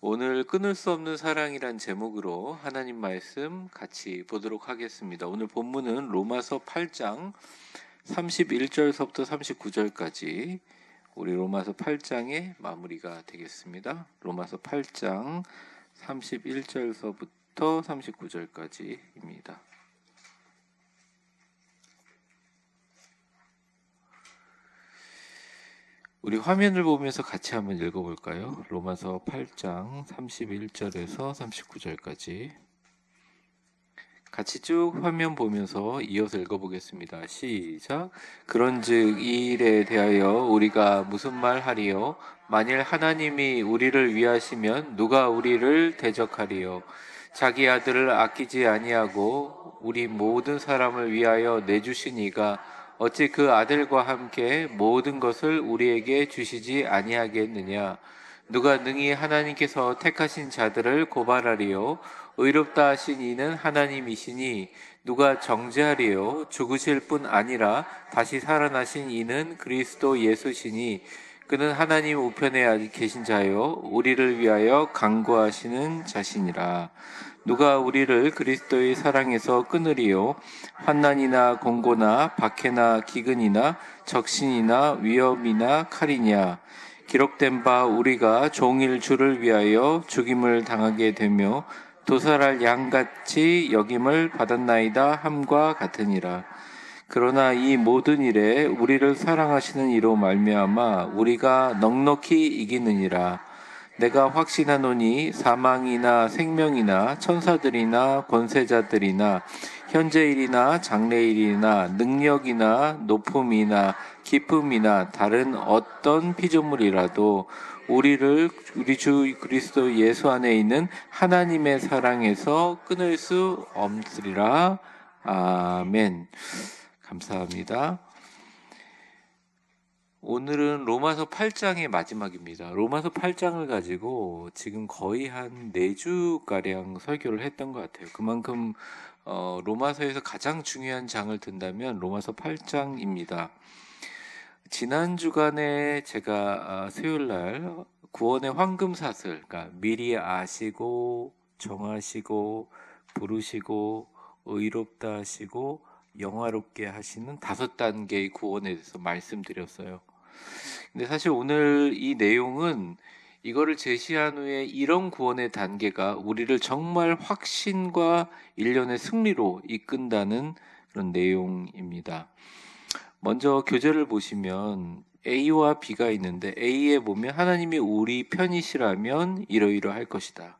오늘 끊을 수 없는 사랑이란 제목으로 하나님 말씀 같이 보도록 하겠습니다. 오늘 본문은 로마서 8장 31절서부터 39절까지 우리 로마서 8장의 마무리가 되겠습니다. 로마서 8장 31절서부터 39절까지입니다. 우리 화면을 보면서 같이 한번 읽어볼까요? 로마서 8장 31절에서 39절까지 같이 쭉 화면 보면서 이어서 읽어보겠습니다. 시작. 그런즉 이 일에 대하여 우리가 무슨 말 하리요? 만일 하나님이 우리를 위하시면 누가 우리를 대적하리요? 자기 아들을 아끼지 아니하고 우리 모든 사람을 위하여 내주신 이가 어찌 그 아들과 함께 모든 것을 우리에게 주시지 아니하겠느냐? 누가 능히 하나님께서 택하신 자들을 고발하리요? 의롭다 하신 이는 하나님이시니 누가 정죄하리요? 죽으실 뿐 아니라 다시 살아나신 이는 그리스도 예수시니 그는 하나님 우편에 계신 자요 우리를 위하여 간구하시는 자시니라. 누가 우리를 그리스도의 사랑에서 끊으리요? 환난이나 공고나 박해나 기근이나 적신이나 위험이나 칼이냐? 기록된 바 우리가 종일 주를 위하여 죽임을 당하게 되며 도살할 양같이 여김을 받았나이다 함과 같으니라. 그러나 이 모든 일에 우리를 사랑하시는 이로 말미암아 우리가 넉넉히 이기느니라. 내가 확신하노니 사망이나 생명이나 천사들이나 권세자들이나 현재일이나 장래일이나 능력이나 높음이나 기쁨이나 다른 어떤 피조물이라도 우리를 우리 주 그리스도 예수 안에 있는 하나님의 사랑에서 끊을 수 없으리라. 아멘. 감사합니다. 오늘은 로마서 8장의 마지막입니다. 로마서 8장을 가지고 지금 거의 한 4주가량 설교를 했던 것 같아요. 그만큼 로마서에서 가장 중요한 장을 든다면 로마서 8장입니다. 지난 주간에 제가 수요일날 구원의 황금사슬, 그러니까 미리 아시고 정하시고 부르시고 의롭다 하시고 영화롭게 하시는 5단계의 구원에 대해서 말씀드렸어요. 근데 사실 오늘 이 내용은 이거를 제시한 후에 이런 구원의 단계가 우리를 정말 확신과 일련의 승리로 이끈다는 그런 내용입니다. 먼저 교재를 보시면 A와 B가 있는데 A에 보면 하나님이 우리 편이시라면 이러이러할 것이다.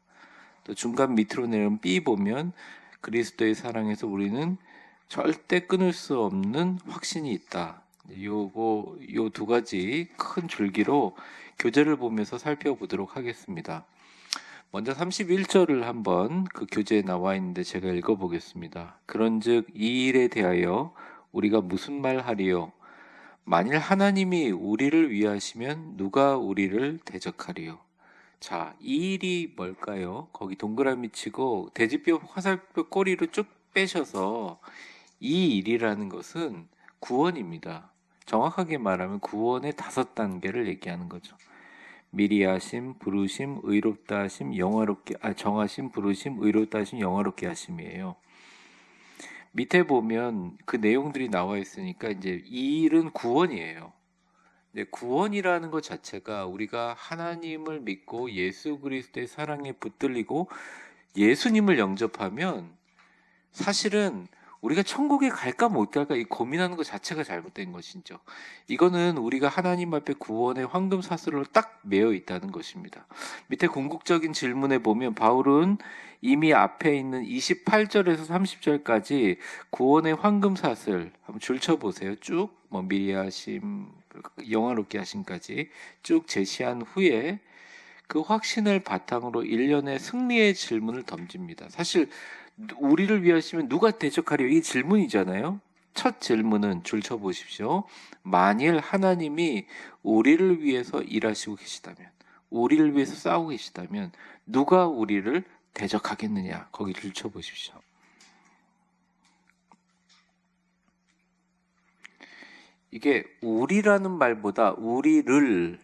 또 중간 밑으로 내려오면 B 보면 그리스도의 사랑에서 우리는 절대 끊을 수 없는 확신이 있다. 요 두 가지 큰 줄기로 교재를 보면서 살펴보도록 하겠습니다. 먼저 31절을 한번 그 교재에 나와 있는데 제가 읽어보겠습니다. 그런즉 이 일에 대하여 우리가 무슨 말 하리요? 만일 하나님이 우리를 위하시면 누가 우리를 대적하리요? 자, 이 일이 뭘까요? 거기 동그라미 치고 돼지뼈 화살표 꼬리로 쭉 빼셔서 이 일이라는 것은 구원입니다. 정확하게 말하면 구원의 5단계를 얘기하는 거죠. 미리 하심, 부르심, 의롭다 하심, 영화롭게 정하심, 부르심, 의롭다 하심, 영화롭게 하심이에요. 밑에 보면 그 내용들이 나와 있으니까 이제 이 일은 구원이에요. 구원이라는 것 자체가 우리가 하나님을 믿고 예수 그리스도의 사랑에 붙들리고 예수님을 영접하면 사실은 우리가 천국에 갈까 못 갈까 이 고민하는 것 자체가 잘못된 것이죠. 이거는 우리가 하나님 앞에 구원의 황금 사슬로 딱 매여 있다는 것입니다. 밑에 궁극적인 질문에 보면 바울은 이미 앞에 있는 28절에서 30절까지 구원의 황금 사슬 한번 줄쳐 보세요. 쭉 미리 하심, 영화롭게 하심까지 쭉 제시한 후에 그 확신을 바탕으로 일련의 승리의 질문을 던집니다. 사실 우리를 위하시면 누가 대적하리요? 이 질문이잖아요. 첫 질문은 줄 쳐보십시오. 만일 하나님이 우리를 위해서 일하시고 계시다면, 우리를 위해서 싸우고 계시다면 누가 우리를 대적하겠느냐? 거기 줄 쳐보십시오. 이게 우리라는 말보다 우리를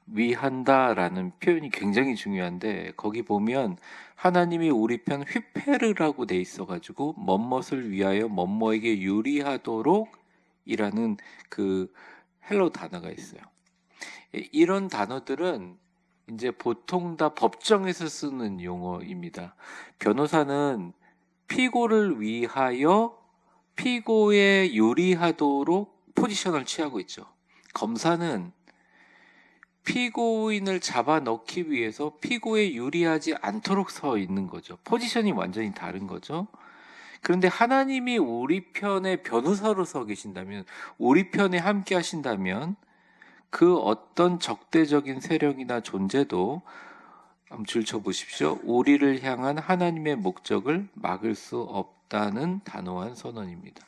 위한다라는 표현이 굉장히 중요한데 거기 보면 하나님이 우리 편 휘페르라고 돼 있어가지고 멋멋을 위하여 멋머에게 유리하도록 이라는 그 헬로 단어가 있어요. 이런 단어들은 이제 보통 다 법정에서 쓰는 용어입니다. 변호사는 피고를 위하여 피고에 유리하도록 포지션을 취하고 있죠. 검사는 피고인을 잡아넣기 위해서 피고에 유리하지 않도록 서 있는 거죠. 포지션이 완전히 다른 거죠. 그런데 하나님이 우리 편에 변호사로 서 계신다면, 우리 편에 함께 하신다면 그 어떤 적대적인 세력이나 존재도 한번 줄쳐 보십시오. 우리를 향한 하나님의 목적을 막을 수 없다는 단호한 선언입니다.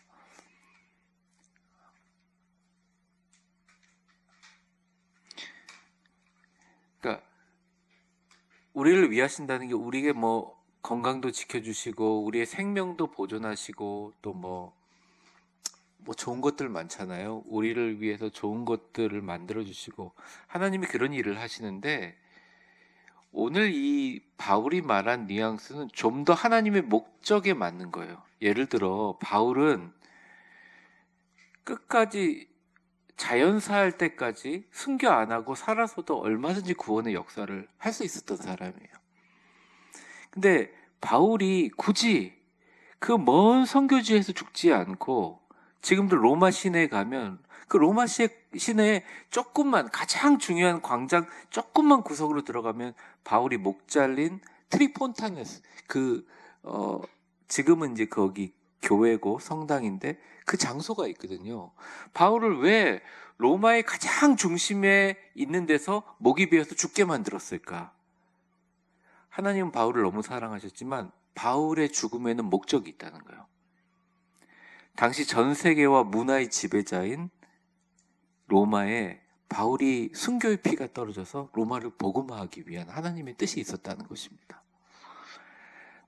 그러니까 우리를 위하신다는 게 우리의 뭐 건강도 지켜주시고 우리의 생명도 보존하시고 또 뭐 좋은 것들 많잖아요. 우리를 위해서 좋은 것들을 만들어 주시고 하나님이 그런 일을 하시는데 오늘 이 바울이 말한 뉘앙스는 좀 더 하나님의 목적에 맞는 거예요. 예를 들어 바울은 끝까지 자연사할 때까지 순교 안 하고 살아서도 얼마든지 구원의 역사를 할 수 있었던 사람이에요. 근데 바울이 굳이 그 먼 선교지에서 죽지 않고 지금도 로마 시내에 가면 그 로마 시내에 조금만 가장 중요한 광장 조금만 구석으로 들어가면 바울이 목 잘린 트리폰타네스 지금은 이제 거기 교회고 성당인데 그 장소가 있거든요. 바울을 왜 로마의 가장 중심에 있는 데서 목이 베어서 죽게 만들었을까? 하나님은 바울을 너무 사랑하셨지만 바울의 죽음에는 목적이 있다는 거예요. 당시 전 세계와 문화의 지배자인 로마에 바울이 순교의 피가 떨어져서 로마를 복음화하기 위한 하나님의 뜻이 있었다는 것입니다.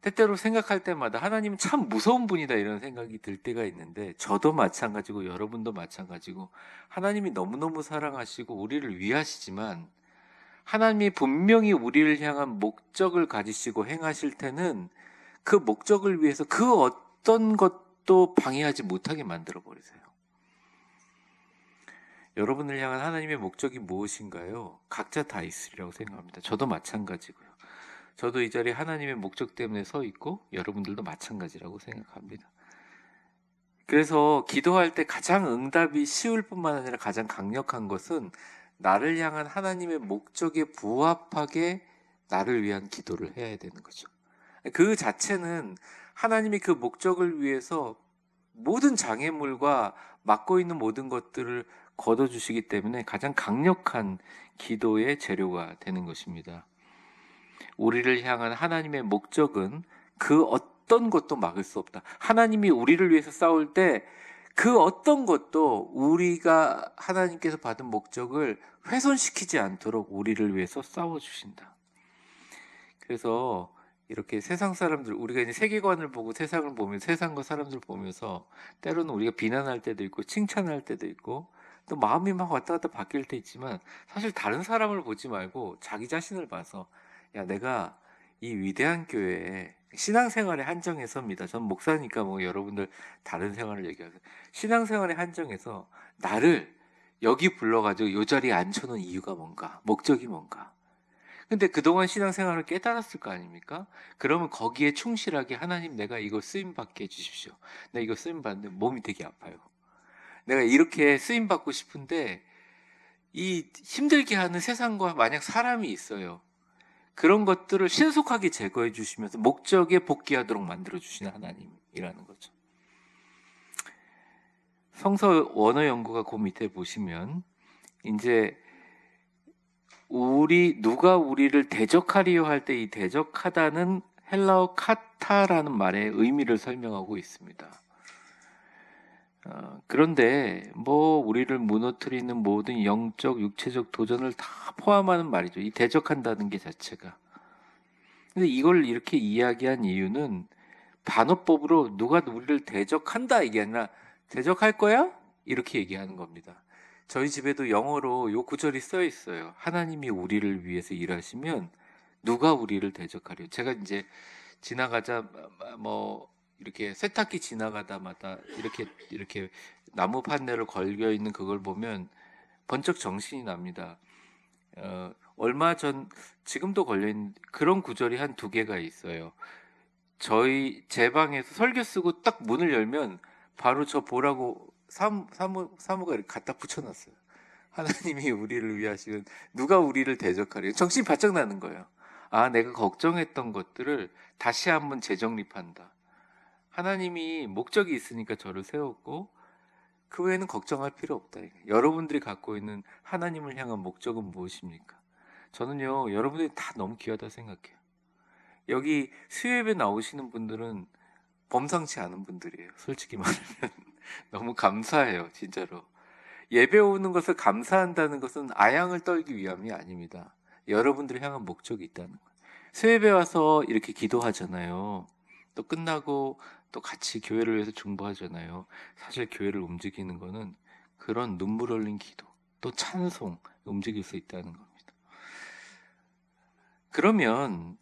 때때로 생각할 때마다 하나님은 참 무서운 분이다 이런 생각이 들 때가 있는데 저도 마찬가지고 여러분도 마찬가지고 하나님이 너무너무 사랑하시고 우리를 위하시지만 하나님이 분명히 우리를 향한 목적을 가지시고 행하실 때는 그 목적을 위해서 그 어떤 것도 방해하지 못하게 만들어 버리세요. 여러분을 향한 하나님의 목적이 무엇인가요? 각자 다 있으리라고 생각합니다. 저도 마찬가지고요. 저도 이 자리에 하나님의 목적 때문에 서 있고 여러분들도 마찬가지라고 생각합니다. 그래서 기도할 때 가장 응답이 쉬울 뿐만 아니라 가장 강력한 것은 나를 향한 하나님의 목적에 부합하게 나를 위한 기도를 해야 되는 거죠. 그 자체는 하나님이 그 목적을 위해서 모든 장애물과 막고 있는 모든 것들을 걷어주시기 때문에 가장 강력한 기도의 재료가 되는 것입니다. 우리를 향한 하나님의 목적은 그 어떤 것도 막을 수 없다. 하나님이 우리를 위해서 싸울 때 그 어떤 것도 우리가 하나님께서 받은 목적을 훼손시키지 않도록 우리를 위해서 싸워주신다. 그래서 이렇게 세상 사람들, 우리가 이제 세계관을 보고 세상을 보면 세상과 사람들을 보면서 때로는 우리가 비난할 때도 있고 칭찬할 때도 있고 또 마음이 막 왔다 갔다 바뀔 때 있지만 사실 다른 사람을 보지 말고 자기 자신을 봐서 야, 내가 이 위대한 교회에 신앙생활에 한정해서입니다. 전 목사니까 뭐 여러분들 다른 생활을 얘기하세요. 신앙생활에 한정해서 나를 여기 불러가지고 이 자리에 앉혀놓은 이유가 뭔가, 목적이 뭔가. 근데 그동안 신앙생활을 깨달았을 거 아닙니까? 그러면 거기에 충실하게 하나님 내가 이거 쓰임받게 해주십시오. 내가 이거 쓰임받는데 몸이 되게 아파요. 내가 이렇게 쓰임받고 싶은데 이 힘들게 하는 세상과 만약 사람이 있어요. 그런 것들을 신속하게 제거해 주시면서 목적에 복귀하도록 만들어 주시는 하나님이라는 거죠. 성서 원어 연구가 그 밑에 보시면 이제 누가 우리를 대적하리요 할 때 이 대적하다는 헬라어 카타라는 말의 의미를 설명하고 있습니다. 그런데 우리를 무너뜨리는 모든 영적, 육체적 도전을 다 포함하는 말이죠. 이 대적한다는 게 자체가. 근데 이걸 이렇게 이야기한 이유는 반어법으로 누가 우리를 대적한다 이게 아니라 대적할 거야? 이렇게 얘기하는 겁니다. 저희 집에도 영어로 요 구절이 써 있어요. 하나님이 우리를 위해서 일하시면 누가 우리를 대적하려. 제가 이제 지나가자 뭐 이렇게 세탁기 지나가다마다 이렇게 나무 판넬을 걸려 있는 그걸 보면 번쩍 정신이 납니다. 얼마 전 지금도 걸려 있는 그런 구절이 한 두 개가 있어요. 제 방에서 설교 쓰고 딱 문을 열면 바로 저 보라고 사무가 이렇게 갖다 붙여놨어요. 하나님이 우리를 위하시면 누가 우리를 대적하려. 정신이 바짝 나는 거예요. 아, 내가 걱정했던 것들을 다시 한번 재정립한다. 하나님이 목적이 있으니까 저를 세웠고 그 외에는 걱정할 필요 없다. 여러분들이 갖고 있는 하나님을 향한 목적은 무엇입니까? 저는요, 여러분들이 다 너무 귀하다 생각해요. 여기 수요예배 나오시는 분들은 범상치 않은 분들이에요. 솔직히 말하면 너무 감사해요, 진짜로. 예배 오는 것을 감사한다는 것은 아양을 떨기 위함이 아닙니다. 여러분들을 향한 목적이 있다는 거예요. 수요예배 와서 이렇게 기도하잖아요. 또 끝나고 또 같이 교회를 위해서 중보하잖아요. 사실 교회를 움직이는 거는 그런 눈물 흘린 기도, 또 찬송 움직일 수 있다는 겁니다. 그러면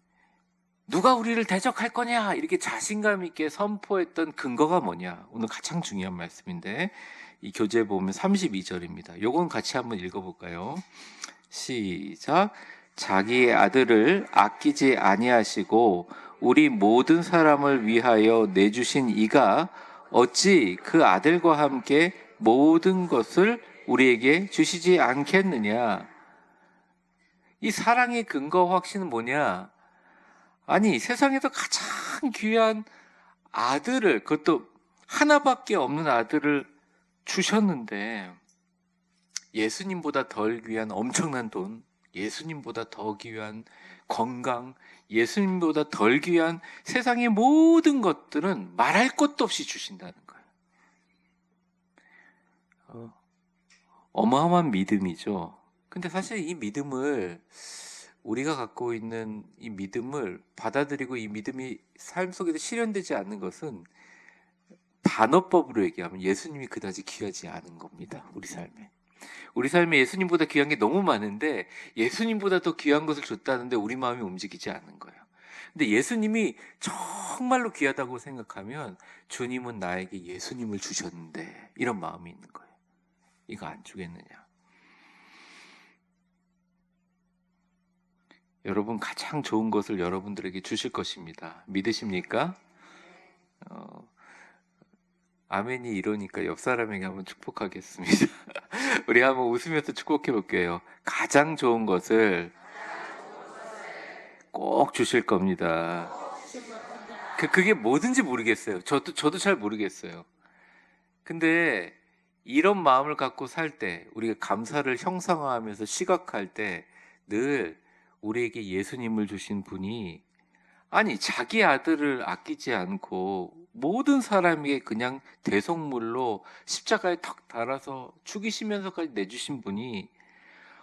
누가 우리를 대적할 거냐 이렇게 자신감 있게 선포했던 근거가 뭐냐? 오늘 가장 중요한 말씀인데 이 교재에 보면 32절입니다. 요건 같이 한번 읽어볼까요? 시작. 자기의 아들을 아끼지 아니하시고 우리 모든 사람을 위하여 내주신 이가 어찌 그 아들과 함께 모든 것을 우리에게 주시지 않겠느냐? 이 사랑의 근거 확신은 뭐냐? 아니, 세상에서 가장 귀한 아들을, 그것도 하나밖에 없는 아들을 주셨는데 예수님보다 덜 귀한 엄청난 돈, 예수님보다 더 귀한 건강, 예수님보다 덜 귀한 세상의 모든 것들은 말할 것도 없이 주신다는 거예요. 어마어마한 믿음이죠. 근데 사실 이 믿음을 우리가 갖고 있는 이 믿음을 받아들이고 이 믿음이 삶 속에서 실현되지 않는 것은 반어법으로 얘기하면 예수님이 그다지 귀하지 않은 겁니다. 우리 삶에. 우리 삶에 예수님보다 귀한 게 너무 많은데 예수님보다 더 귀한 것을 줬다는데 우리 마음이 움직이지 않는 거예요. 근데 예수님이 정말로 귀하다고 생각하면 주님은 나에게 예수님을 주셨는데 이런 마음이 있는 거예요. 이거 안 주겠느냐. 여러분 가장 좋은 것을 여러분들에게 주실 것입니다. 믿으십니까? 아멘이 이러니까 옆 사람에게 한번 축복하겠습니다. 우리 한번 웃으면서 축복해 볼게요. 가장 좋은 것을 꼭 주실 겁니다. 그게 뭐든지 모르겠어요. 저도 잘 모르겠어요. 근데 이런 마음을 갖고 살 때, 우리가 감사를 형상화하면서 시각할 때 늘 우리에게 예수님을 주신 분이 아니 자기 아들을 아끼지 않고 모든 사람에게 그냥 대속물로 십자가에 턱 달아서 죽이시면서까지 내주신 분이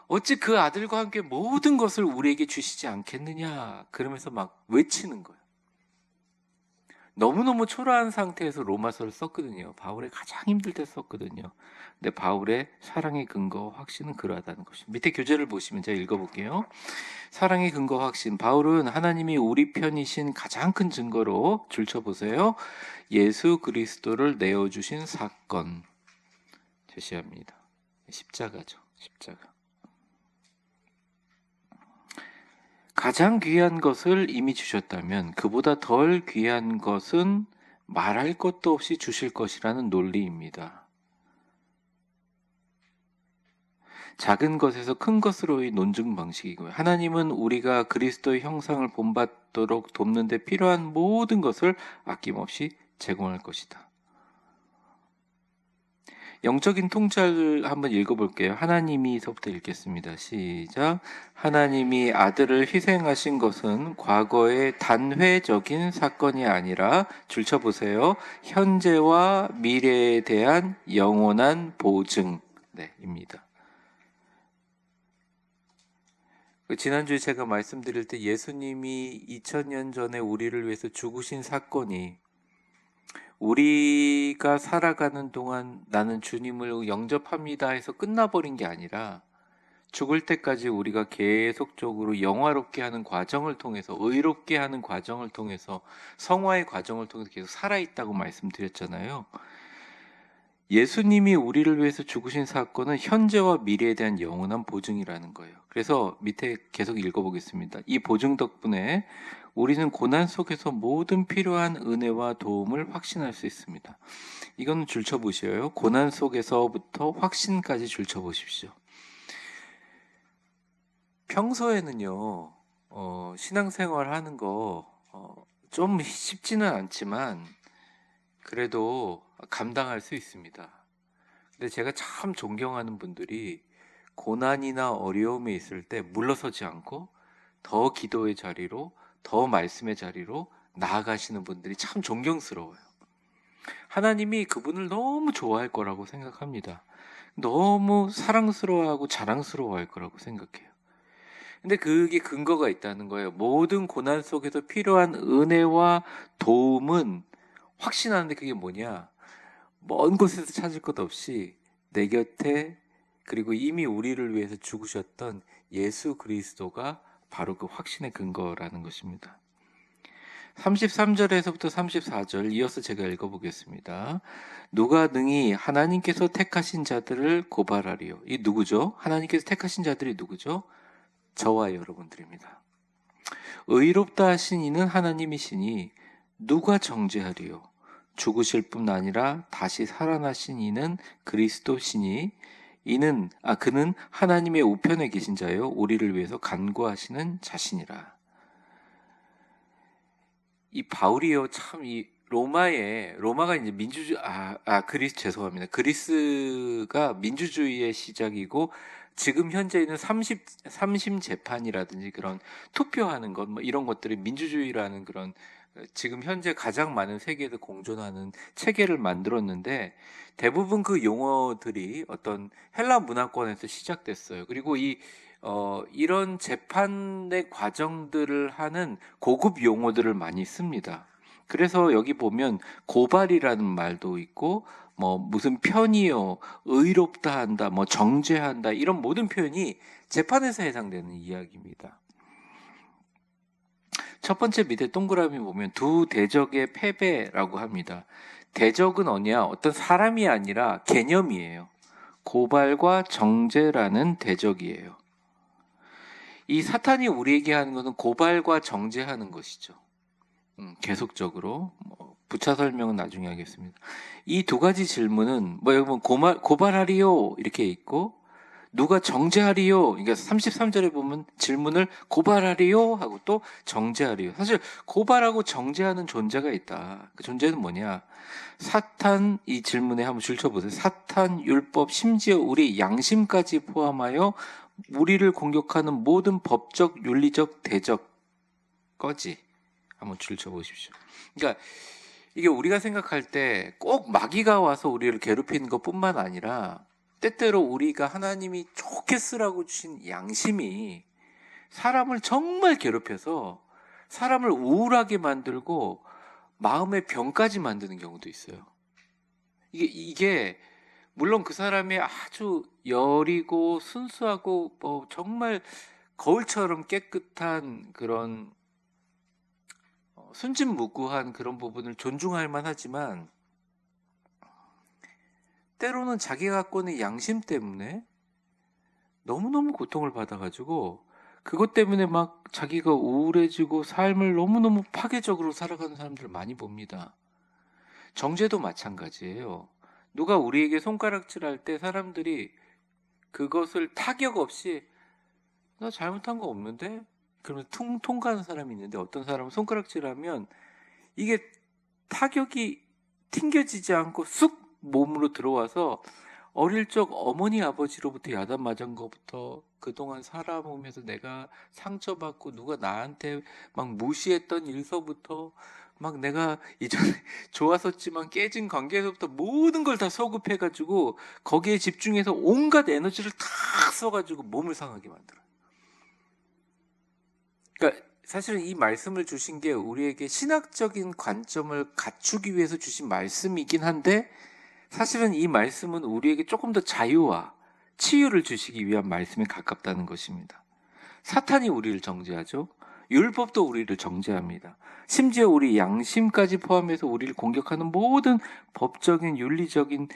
어찌 그 아들과 함께 모든 것을 우리에게 주시지 않겠느냐 그러면서 막 외치는 거예요. 너무너무 초라한 상태에서 로마서를 썼거든요. 바울의 가장 힘들 때 썼거든요. 근데 바울의 사랑의 근거 확신은 그러하다는 것입니다. 밑에 교재를 보시면 제가 읽어볼게요. 사랑의 근거 확신. 바울은 하나님이 우리 편이신 가장 큰 증거로 줄쳐보세요. 예수 그리스도를 내어주신 사건 제시합니다. 십자가죠. 십자가. 가장 귀한 것을 이미 주셨다면 그보다 덜 귀한 것은 말할 것도 없이 주실 것이라는 논리입니다. 작은 것에서 큰 것으로의 논증 방식이고요. 하나님은 우리가 그리스도의 형상을 본받도록 돕는 데 필요한 모든 것을 아낌없이 제공할 것이다. 영적인 통찰을 한번 읽어볼게요. 하나님이서부터 읽겠습니다. 시작. 하나님이 아들을 희생하신 것은 과거의 단회적인 사건이 아니라 줄쳐보세요. 현재와 미래에 대한 영원한 보증. 네, 입니다. 지난주에 제가 말씀드릴 때 예수님이 2000년 전에 우리를 위해서 죽으신 사건이 우리가 살아가는 동안 나는 주님을 영접합니다 해서 끝나버린 게 아니라 죽을 때까지 우리가 계속적으로 영화롭게 하는 과정을 통해서, 의롭게 하는 과정을 통해서, 성화의 과정을 통해서 계속 살아있다고 말씀드렸잖아요. 예수님이 우리를 위해서 죽으신 사건은 현재와 미래에 대한 영원한 보증이라는 거예요. 그래서 밑에 계속 읽어보겠습니다. 이 보증 덕분에 우리는 고난 속에서 모든 필요한 은혜와 도움을 확신할 수 있습니다. 이거는 줄쳐보셔요. 고난 속에서부터 확신까지 줄쳐보십시오. 평소에는요, 신앙생활 하는 거, 좀 쉽지는 않지만, 그래도 감당할 수 있습니다. 근데 제가 참 존경하는 분들이 고난이나 어려움에 있을 때 물러서지 않고 더 기도의 자리로, 더 말씀의 자리로 나아가시는 분들이 참 존경스러워요. 하나님이 그분을 너무 좋아할 거라고 생각합니다. 너무 사랑스러워하고 자랑스러워할 거라고 생각해요. 근데 그게 근거가 있다는 거예요. 모든 고난 속에서 필요한 은혜와 도움은 확신하는데 그게 뭐냐? 먼 곳에서 찾을 것 없이 내 곁에, 그리고 이미 우리를 위해서 죽으셨던 예수 그리스도가 바로 그 확신의 근거라는 것입니다. 33절에서부터 34절 이어서 제가 읽어보겠습니다. 누가 능히 하나님께서 택하신 자들을 고발하리요. 이 누구죠? 하나님께서 택하신 자들이 누구죠? 저와 여러분들입니다. 의롭다 하신 이는 하나님이시니 누가 정죄하리요? 죽으실 뿐 아니라 다시 살아나신 이는 그리스도시니 그는 하나님의 우편에 계신 자요 우리를 위해서 간구하시는 자신이라. 이 바울이요, 참 이 로마가 이제 죄송합니다. 그리스가 민주주의의 시작이고 지금 현재는 삼심 재판이라든지 그런 투표하는 것, 뭐 이런 것들이 민주주의라는 그런 지금 현재 가장 많은 세계에서 공존하는 체계를 만들었는데 대부분 그 용어들이 어떤 헬라 문화권에서 시작됐어요. 그리고 이런 재판의 과정들을 하는 고급 용어들을 많이 씁니다. 그래서 여기 보면 고발이라는 말도 있고 뭐 무슨 편이요, 의롭다 한다, 뭐 정죄한다, 이런 모든 표현이 재판에서 해당되는 이야기입니다. 첫 번째 밑에 동그라미 보면 두 대적의 패배라고 합니다. 대적은 어떤 사람이 아니라 개념이에요. 고발과 정죄라는 대적이에요. 이 사탄이 우리에게 하는 것은 고발과 정죄하는 것이죠. 계속적으로 부차 설명은 나중에 하겠습니다. 이 두 가지 질문은 여러분 고발하리요 이렇게 있고 누가 정죄하리요. 그러니까 33절에 보면 질문을 고발하리요 하고 또 정죄하리요. 사실 고발하고 정죄하는 존재가 있다. 그 존재는 뭐냐? 사탄, 이 질문에 한번 줄쳐보세요. 사탄, 율법, 심지어 우리 양심까지 포함하여 우리를 공격하는 모든 법적, 윤리적, 대적 거지. 한번 줄쳐보십시오. 그러니까 이게 우리가 생각할 때 꼭 마귀가 와서 우리를 괴롭히는 것뿐만 아니라 때때로 우리가 하나님이 좋게 쓰라고 주신 양심이 사람을 정말 괴롭혀서 사람을 우울하게 만들고 마음의 병까지 만드는 경우도 있어요. 이게 물론 그 사람이 아주 여리고 순수하고 정말 거울처럼 깨끗한 그런 순진무구한 그런 부분을 존중할 만하지만 때로는 자기가 갖고 있는 양심 때문에 너무너무 고통을 받아가지고 그것 때문에 막 자기가 우울해지고 삶을 너무너무 파괴적으로 살아가는 사람들 많이 봅니다. 정죄도 마찬가지예요. 누가 우리에게 손가락질할 때 사람들이 그것을 타격 없이 나 잘못한 거 없는데? 그러면 통과하는 사람이 있는데 어떤 사람은 손가락질하면 이게 타격이 튕겨지지 않고 쑥 몸으로 들어와서 어릴 적 어머니 아버지로부터 야단 맞은 것부터 그동안 살아보면서 내가 상처받고 누가 나한테 막 무시했던 일서부터 막 내가 이전에 좋았었지만 깨진 관계에서부터 모든 걸 다 소급해가지고 거기에 집중해서 온갖 에너지를 다 써가지고 몸을 상하게 만들어요. 그러니까 사실은 이 말씀을 주신 게 우리에게 신학적인 관점을 갖추기 위해서 주신 말씀이긴 한데, 사실은 이 말씀은 우리에게 조금 더 자유와 치유를 주시기 위한 말씀에 가깝다는 것입니다. 사탄이 우리를 정죄하죠. 율법도 우리를 정죄합니다. 심지어 우리 양심까지 포함해서 우리를 공격하는 모든 법적인 윤리적인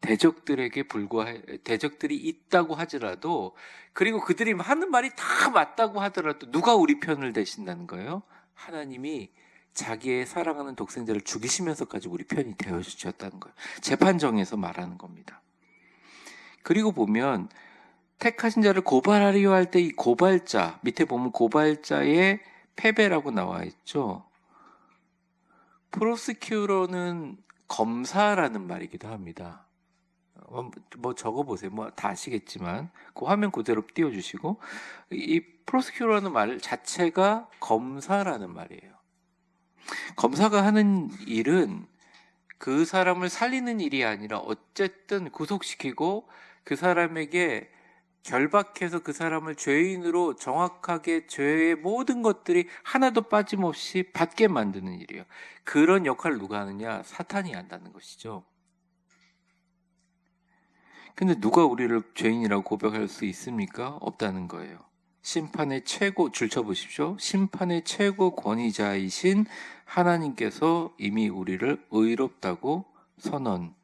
대적들이 있다고 하더라도, 그리고 그들이 하는 말이 다 맞다고 하더라도 누가 우리 편을 대신다는 거예요? 하나님이 자기의 사랑하는 독생자를 죽이시면서까지 우리 편이 되어주셨다는 거예요. 재판정에서 말하는 겁니다. 그리고 보면 택하신 자를 고발하려 할 때 이 고발자, 밑에 보면 고발자의 패배라고 나와 있죠. 프로스큐러는 검사라는 말이기도 합니다. 뭐 적어보세요. 뭐 다 아시겠지만 그 화면 그대로 띄워주시고, 이 프로스큐러라는 말 자체가 검사라는 말이에요. 검사가 하는 일은 그 사람을 살리는 일이 아니라 어쨌든 구속시키고 그 사람에게 결박해서 그 사람을 죄인으로 정확하게 죄의 모든 것들이 하나도 빠짐없이 받게 만드는 일이에요. 그런 역할을 누가 하느냐? 사탄이 한다는 것이죠. 근데 누가 우리를 죄인이라고 고백할 수 있습니까? 없다는 거예요. 심판의 최고, 줄 쳐보십시오. 심판의 최고 권위자이신 하나님께서 이미 우리를 의롭다고 선언.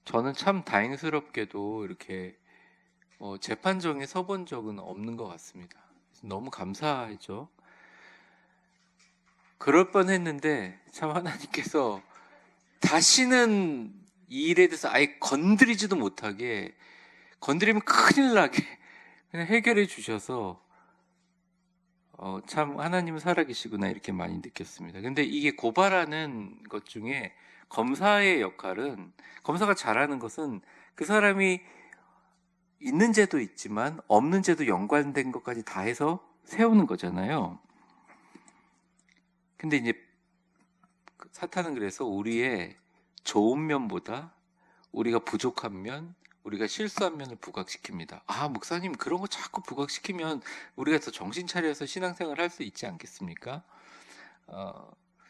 저는 참 다행스럽게도 이렇게 재판정에 서본 적은 없는 것 같습니다. 너무 감사하죠. 그럴 뻔했는데 참 하나님께서 다시는 이 일에 대해서 아예 건드리지도 못하게, 건드리면 큰일 나게 그냥 해결해 주셔서 참 하나님은 살아계시구나 이렇게 많이 느꼈습니다. 근데 이게 고발하는 것 중에 검사의 역할은, 검사가 잘하는 것은 그 사람이 있는 죄도 있지만 없는 죄도 연관된 것까지 다 해서 세우는 거잖아요. 근데 이제 사탄은 그래서 우리의 좋은 면보다 우리가 부족한 면, 우리가 실수한 면을 부각시킵니다. 아, 목사님 그런 거 자꾸 부각시키면 우리가 더 정신 차려서 신앙생활 할 수 있지 않겠습니까?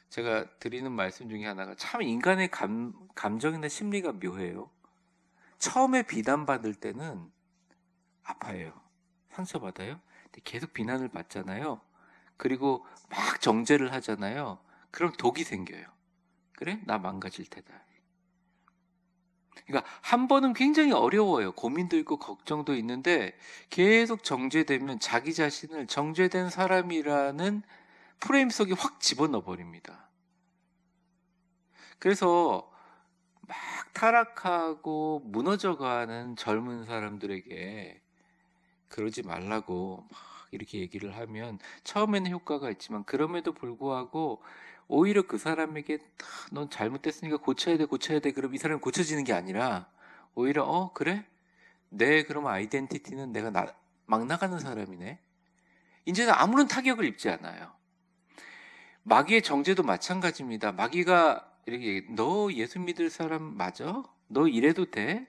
제가 드리는 말씀 중에 하나가, 참 인간의 감정이나 심리가 묘해요. 처음에 비난받을 때는 아파요. 상처받아요. 근데 계속 비난을 받잖아요. 그리고 막 정죄를 하잖아요. 그럼 독이 생겨요. 그래? 나 망가질 테다. 그러니까 한 번은 굉장히 어려워요. 고민도 있고 걱정도 있는데 계속 정죄되면 자기 자신을 정죄된 사람이라는 프레임 속에 확 집어넣어 버립니다. 그래서 막 타락하고 무너져가는 젊은 사람들에게 그러지 말라고 막 이렇게 얘기를 하면 처음에는 효과가 있지만, 그럼에도 불구하고 오히려 그 사람에게 넌 잘못됐으니까 고쳐야 돼 그럼 이 사람이 고쳐지는 게 아니라 오히려 그래? 내 그럼 아이덴티티는 내가 막 나가는 사람이네. 이제는 아무런 타격을 입지 않아요. 마귀의 정죄도 마찬가지입니다. 마귀가 이렇게 너 예수 믿을 사람 맞아? 너 이래도 돼?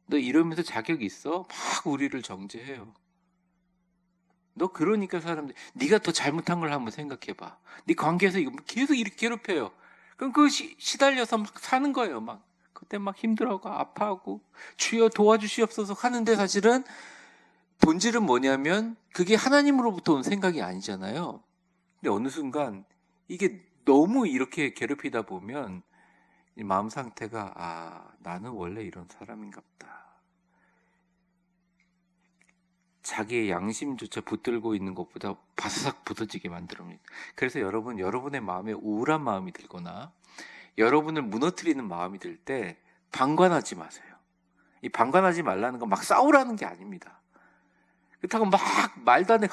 너 이러면서 자격 있어? 막 우리를 정죄해요. 너 그러니까 사람들, 네가 더 잘못한 걸 한번 생각해봐. 네 관계에서 이거 계속 이렇게 괴롭혀요. 그럼 그 시달려서 막 사는 거예요. 막 그때 막 힘들어하고 아파하고 주여 도와주시옵소서 하는데, 사실은 본질은 뭐냐면 그게 하나님으로부터 온 생각이 아니잖아요. 근데 어느 순간 이게 너무 이렇게 괴롭히다 보면 이 마음 상태가 나는 원래 이런 사람인가 보다. 자기의 양심조차 붙들고 있는 것보다 바사삭 부서지게 만듭니다. 그래서 여러분의 마음에 우울한 마음이 들거나 여러분을 무너뜨리는 마음이 들 때 방관하지 마세요. 이 방관하지 말라는 건 막 싸우라는 게 아닙니다. 그렇다고 막 말도 안 돼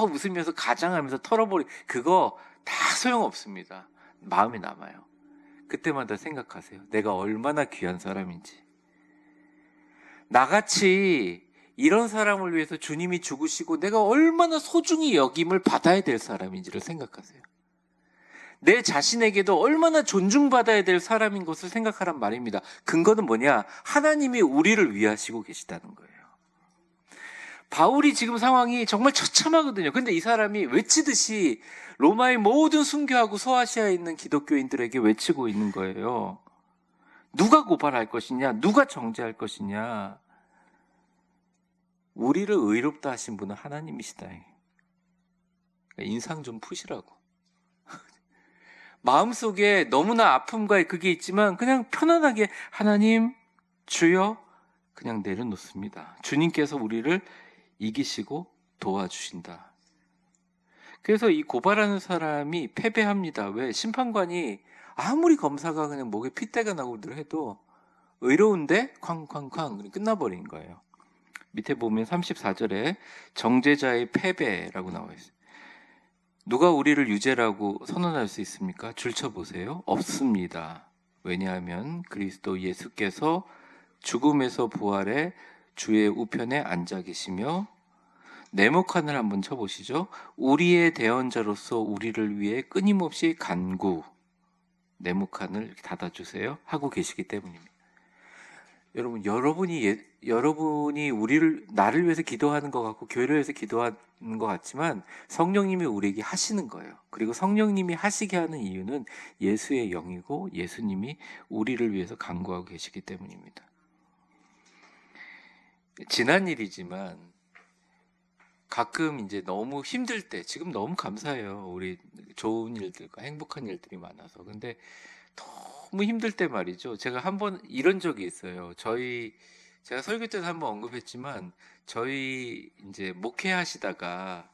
웃으면서 가장하면서 털어버리, 그거 다 소용없습니다. 마음에 남아요. 그때마다 생각하세요. 내가 얼마나 귀한 사람인지. 나같이 이런 사람을 위해서 주님이 죽으시고 내가 얼마나 소중히 여김을 받아야 될 사람인지를 생각하세요. 내 자신에게도 얼마나 존중받아야 될 사람인 것을 생각하란 말입니다. 근거는 뭐냐? 하나님이 우리를 위하시고 계시다는 거예요. 바울이 지금 상황이 정말 처참하거든요. 근데 이 사람이 외치듯이 로마의 모든 순교하고 소아시아에 있는 기독교인들에게 외치고 있는 거예요. 누가 고발할 것이냐? 누가 정죄할 것이냐? 우리를 의롭다 하신 분은 하나님이시다. 인상 좀 푸시라고. 마음속에 너무나 아픔과 그게 있지만 그냥 편안하게 하나님, 주여 그냥 내려놓습니다. 주님께서 우리를 이기시고 도와주신다. 그래서 이 고발하는 사람이 패배합니다. 왜? 심판관이 아무리 검사가 그냥 목에 핏대가 나고 해도 의로운데 쾅쾅쾅 끝나버린 거예요. 밑에 보면 34절에 정죄자의 패배라고 나와 있어요. 누가 우리를 유죄라고 선언할 수 있습니까? 줄쳐보세요. 없습니다. 왜냐하면 그리스도 예수께서 죽음에서 부활해 주의 우편에 앉아 계시며 네모칸을 한번 쳐보시죠. 우리의 대언자로서 우리를 위해 끊임없이 간구, 네모칸을 닫아주세요 하고 계시기 때문입니다. 여러분, 여러분이 나를 위해서 기도하는 것 같고 교회를 위해서 기도하는 것 같지만 성령님이 우리에게 하시는 거예요. 그리고 성령님이 하시게 하는 이유는 예수의 영이고 예수님이 우리를 위해서 간구하고 계시기 때문입니다. 지난 일이지만 가끔 이제 너무 힘들 때, 지금 너무 감사해요. 우리 좋은 일들과 행복한 일들이 많아서. 근데 너무 힘들 때 말이죠. 제가 한번 이런 적이 있어요. 제가 설교 때도 한번 언급했지만, 저희 이제 목회하시다가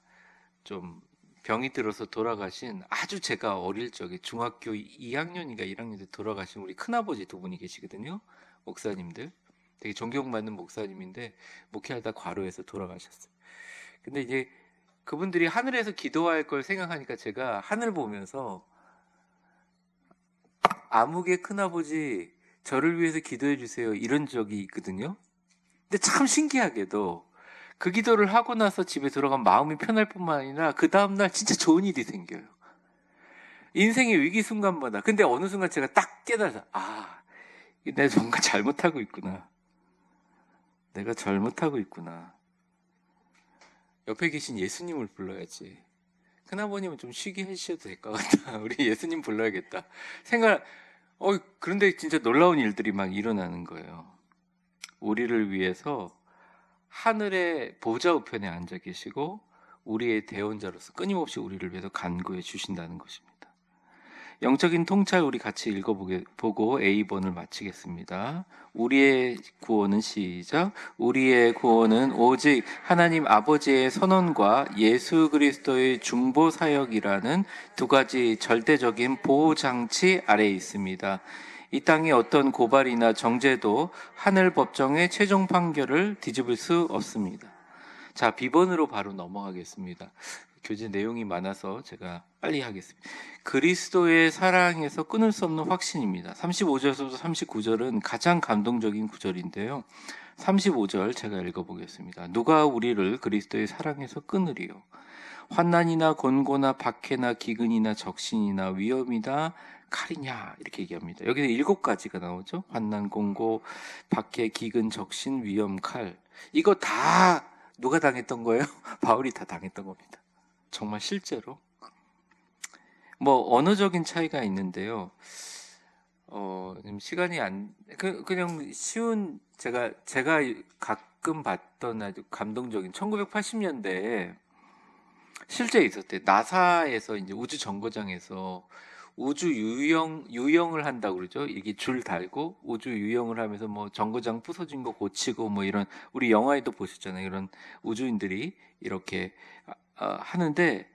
좀 병이 들어서 돌아가신 아주 제가 어릴 적에 중학교 2학년인가 1학년 때 돌아가신 우리 큰아버지 두 분이 계시거든요. 목사님들. 되게 존경받는 목사님인데, 목회하다 과로해서 돌아가셨어요. 근데 이제 그분들이 하늘에서 기도할 걸 생각하니까 제가 하늘 보면서 아무개 큰아버지 저를 위해서 기도해 주세요 이런 적이 있거든요. 근데 참 신기하게도 그 기도를 하고 나서 집에 들어가면 마음이 편할 뿐만 아니라 그 다음날 진짜 좋은 일이 생겨요. 인생의 위기 순간마다. 근데 어느 순간 제가 딱 깨달아서 내가 뭔가 잘못하고 있구나. 내가 잘못하고 있구나. 옆에 계신 예수님을 불러야지. 큰아버님은 좀 쉬게 해주셔도 될 것 같다. 우리 예수님 불러야겠다. 그런데 진짜 놀라운 일들이 막 일어나는 거예요. 우리를 위해서 하늘의 보좌 우편에 앉아 계시고 우리의 대언자로서 끊임없이 우리를 위해서 간구해 주신다는 것입니다. 영적인 통찰 우리 같이 읽어보고 A번을 마치겠습니다. 우리의 구원은 시작. 우리의 구원은 오직 하나님 아버지의 선언과 예수 그리스도의 중보 사역이라는 두 가지 절대적인 보호장치 아래에 있습니다. 이 땅의 어떤 고발이나 정죄도 하늘 법정의 최종 판결을 뒤집을 수 없습니다. 자, B번으로 바로 넘어가겠습니다. 교재 내용이 많아서 제가 빨리 하겠습니다. 그리스도의 사랑에서 끊을 수 없는 확신입니다. 35절에서부터 39절은 가장 감동적인 구절인데요. 35절 제가 읽어보겠습니다. 누가 우리를 그리스도의 사랑에서 끊으리요? 환난이나 곤고나 박해나 기근이나 적신이나 위험이나 칼이냐 이렇게 얘기합니다. 여기서 7가지가 나오죠. 환난, 곤고, 박해, 기근, 적신, 위험, 칼. 이거 다 누가 당했던 거예요? 바울이 다 당했던 겁니다. 정말 실제로. 언어적인 차이가 있는데요. 시간이 그냥 쉬운, 제가 가끔 봤던 아주 감동적인 1980년대에 실제 있었대요. 나사에서 이제 우주 정거장에서 우주 유영을 한다고 그러죠. 이게 줄 달고 우주 유영을 하면서 정거장 부서진 거 고치고 이런, 우리 영화에도 보셨잖아요. 이런 우주인들이 이렇게 하는데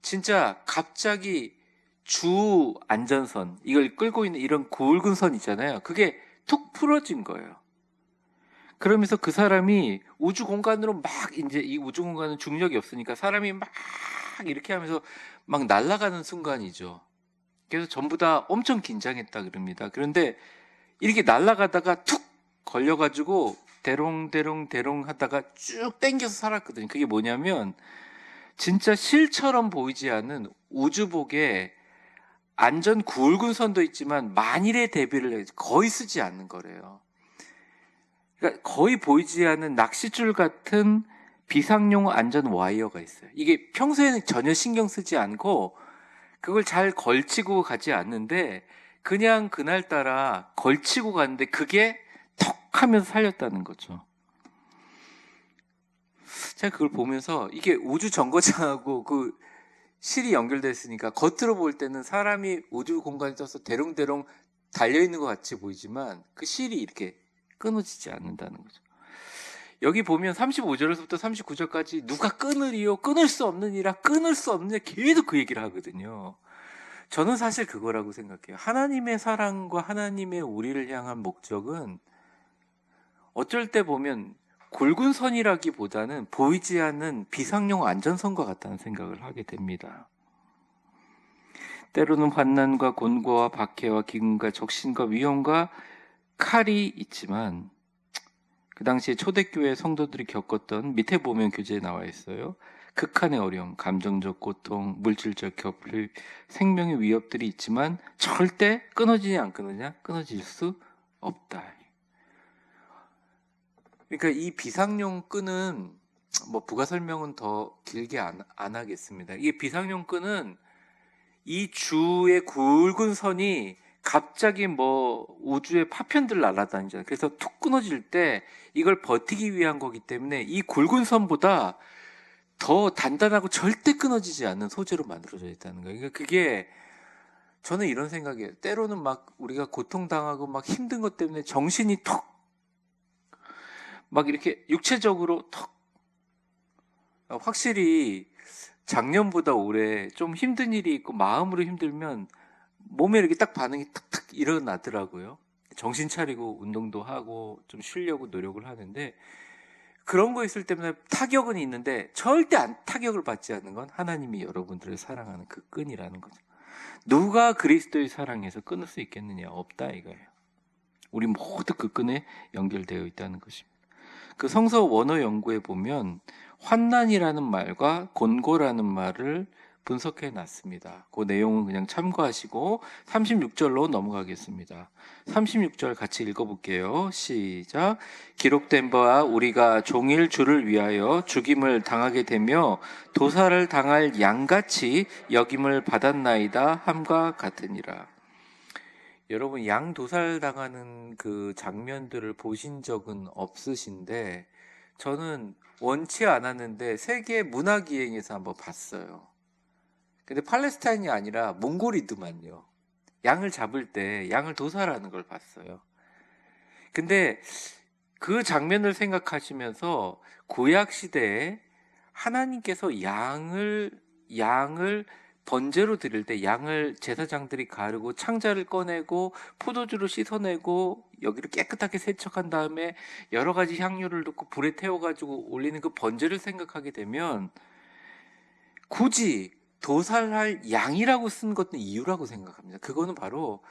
진짜 갑자기 주 안전선, 이걸 끌고 있는 이런 굵은 선 있잖아요. 그게 툭 풀어진 거예요. 그러면서 그 사람이 우주 공간으로 막, 이제 이 우주 공간은 중력이 없으니까 사람이 막 이렇게 하면서 막 날아가는 순간이죠. 그래서 전부 다 엄청 긴장했다 그럽니다. 그런데 이렇게 날아가다가 툭 걸려가지고 대롱대롱 하다가 쭉 당겨서 살았거든요. 그게 뭐냐면 진짜 실처럼 보이지 않는 우주복에 안전 굵은 선도 있지만 만일의 대비를 거의 쓰지 않는 거래요. 그러니까 거의 보이지 않는 낚싯줄 같은 비상용 안전 와이어가 있어요. 이게 평소에는 전혀 신경 쓰지 않고 그걸 잘 걸치고 가지 않는데 그냥 그날따라 걸치고 갔는데 그게 턱 하면서 살렸다는 거죠. 제가 그걸 보면서 이게 우주 정거장하고 그 실이 연결됐으니까 겉으로 볼 때는 사람이 우주 공간에 떠서 대롱대롱 달려있는 것 같이 보이지만 그 실이 이렇게 끊어지지 않는다는 거죠. 여기 보면 35절에서부터 39절까지 누가 끊으리요? 끊을 수 없느니라, 끊을 수 없느냐 계속 그 얘기를 하거든요. 저는 사실 그거라고 생각해요. 하나님의 사랑과 하나님의 우리를 향한 목적은 어쩔 때 보면 굵은 선이라기보다는 보이지 않는 비상용 안전선과 같다는 생각을 하게 됩니다. 때로는 환난과 곤고와 박해와 기근과 적신과 위험과 칼이 있지만 그 당시에 초대교회 성도들이 겪었던, 밑에 보면 교재에 나와 있어요. 극한의 어려움, 감정적 고통, 물질적 격리, 생명의 위협들이 있지만 절대 끊어지냐 안 끊어지냐? 끊어질 수 없다. 그러니까 이 비상용 끈은 뭐 부가 설명은 더 길게 안 하겠습니다. 이게 비상용 끈은 이 주의 굵은 선이 갑자기 뭐 우주의 파편들 날아다니잖아요. 그래서 툭 끊어질 때 이걸 버티기 위한 거기 때문에 이 굵은 선보다 더 단단하고 절대 끊어지지 않는 소재로 만들어져 있다는 거예요. 그러니까 그게 저는 이런 생각이에요. 때로는 막 우리가 고통당하고 막 힘든 것 때문에 정신이 턱 막 이렇게 육체적으로 턱 확실히 작년보다 올해 좀 힘든 일이 있고 마음으로 힘들면 몸에 이렇게 딱 반응이 탁탁 일어나더라고요. 정신 차리고 운동도 하고 좀 쉬려고 노력을 하는데 그런 거 있을 때마다 타격은 있는데 절대 타격을 받지 않는 건 하나님이 여러분들을 사랑하는 그 끈이라는 거죠. 누가 그리스도의 사랑에서 끊을 수 있겠느냐? 없다 이거예요. 우리 모두 그 끈에 연결되어 있다는 것입니다. 그 성서 원어 연구에 보면 환난이라는 말과 곤고라는 말을 분석해 놨습니다. 그 내용은 그냥 참고하시고 36절로 넘어가겠습니다. 36절 같이 읽어볼게요. 시작. 기록된 바와 우리가 종일 주를 위하여 죽임을 당하게 되며 도살을 당할 양같이 여김을 받았나이다 함과 같으니라. 여러분 양 도살 당하는 그 장면들을 보신 적은 없으신데 저는 원치 않았는데 세계 문화기행에서 한번 봤어요. 근데 팔레스타인이 아니라 몽골이더만요. 양을 잡을 때 양을 도살하는 걸 봤어요. 근데 그 장면을 생각하시면서 구약 시대에 하나님께서 양을 번제로 드릴 때 양을 제사장들이 가르고 창자를 꺼내고 포도주로 씻어내고 여기를 깨끗하게 세척한 다음에 여러 가지 향료를 넣고 불에 태워가지고 올리는 그 번제를 생각하게 되면 굳이 도살할 양이라고 쓴 것은 이유라고 생각합니다. 그거는 바로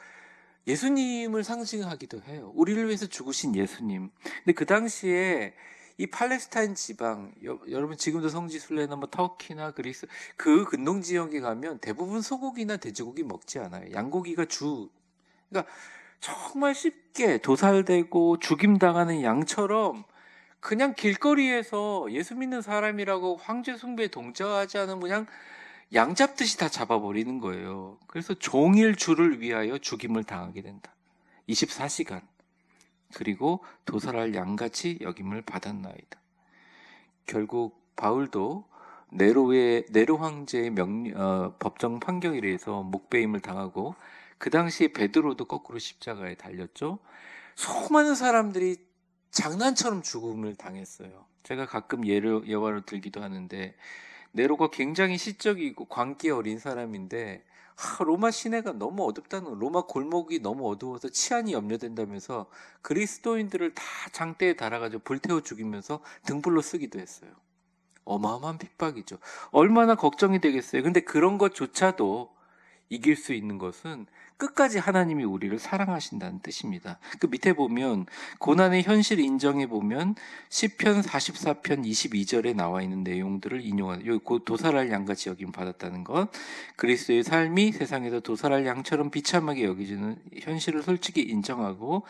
예수님을 상징하기도 해요. 우리를 위해서 죽으신 예수님. 근데 그 당시에 이 팔레스타인 지방, 여러분 지금도 성지순례나 뭐 터키나 그리스 그 근동 지역에 가면 대부분 소고기나 돼지고기 먹지 않아요. 양고기가 그러니까 정말 쉽게 도살되고 죽임당하는 양처럼 그냥 길거리에서 예수 믿는 사람이라고 황제 숭배에 동조하지 않은 그냥 양 잡듯이 다 잡아버리는 거예요. 그래서 종일 주를 위하여 죽임을 당하게 된다. 24시간. 그리고 도살할 양같이 여김을 받았나이다. 결국 바울도 네로 황제의 법정 판결에 의해서 목배임을 당하고 그 당시에 베드로도 거꾸로 십자가에 달렸죠. 수많은 사람들이 장난처럼 죽음을 당했어요. 제가 가끔 예화로 들기도 하는데 네로가 굉장히 시적이고 광기 어린 사람인데 로마 시내가 너무 어둡다는 로마 골목이 너무 어두워서 치안이 염려된다면서 그리스도인들을 다 장대에 달아가지고 불태워 죽이면서 등불로 쓰기도 했어요. 어마어마한 핍박이죠. 얼마나 걱정이 되겠어요. 근데 그런 것조차도 이길 수 있는 것은 끝까지 하나님이 우리를 사랑하신다는 뜻입니다. 그 밑에 보면 고난의 현실 인정해 보면 시편 44편 22절에 나와 있는 내용들을 인용하는, 여기 곧 도살할 양같이 여김 받았다는 것, 그리스도의 삶이 세상에서 도살할 양처럼 비참하게 여기지는 현실을 솔직히 인정하고